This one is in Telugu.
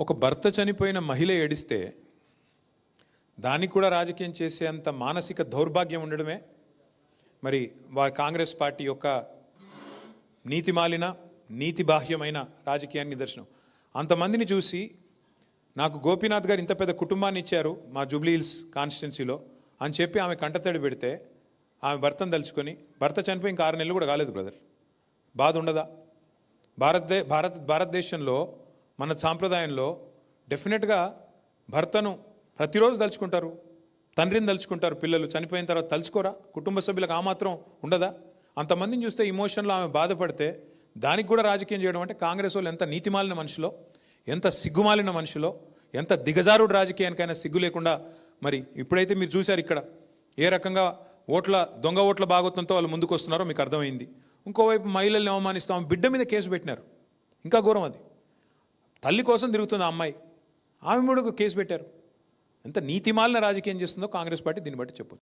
ఒక భర్త చనిపోయిన మహిళ ఏడిస్తే దానికి కూడా రాజకీయం చేసేంత మానసిక దౌర్భాగ్యం ఉండడమే మరి కాంగ్రెస్ పార్టీ యొక్క నీతిమాలిన నీతిబాహ్యమైన రాజకీయానికి నిదర్శనం. అంతమందిని చూసి నాకు గోపీనాథ్ గారు ఇంత పెద్ద కుటుంబాన్ని ఇచ్చారు మా జూబ్లీ హిల్స్ కాన్స్టిట్యున్సీలో అని చెప్పి ఆమె కంటతడి పెడితే ఆమె భర్తను తలుచుకొని, భర్త చనిపోయి ఇంకా 6 నెలలు కూడా కాలేదు బ్రదర్, బాధ ఉండదా? భారతదేశంలో మన సాంప్రదాయంలో డెఫినెట్గా భర్తను ప్రతిరోజు తలుచుకుంటారు, తండ్రిని తలుచుకుంటారు, పిల్లలు చనిపోయిన తర్వాత తలుచుకోరా? కుటుంబ సభ్యులకు ఆ మాత్రం ఉండదా? అంతమందిని చూస్తే ఇమోషన్లో ఆమె బాధపడితే దానికి కూడా రాజకీయం చేయడం అంటే కాంగ్రెస్ వాళ్ళు ఎంత నీతిమాలిన మనుషులో, ఎంత సిగ్గుమాలిన మనుషులో, ఎంత దిగజారుడు రాజకీయానికైనా సిగ్గు లేకుండా. మరి ఇప్పుడైతే మీరు చూశారు ఇక్కడ ఏ రకంగా దొంగ ఓట్ల భాగోత్వంతో వాళ్ళు ముందుకు వస్తున్నారో మీకు అర్థమైంది. ఇంకోవైపు మహిళల్ని అవమానిస్తాం, బిడ్డ మీద కేసు పెట్టినారు, ఇంకా ఘోరం అది. తల్లి కోసం తిరుగుతుంది ఆ అమ్మాయి, ఆమె కూడా కేసు పెట్టారు. ఎంత నీతిమాలిన రాజకీయం చేస్తుందో కాంగ్రెస్ పార్టీ దీన్ని బట్టి చెప్పొచ్చు.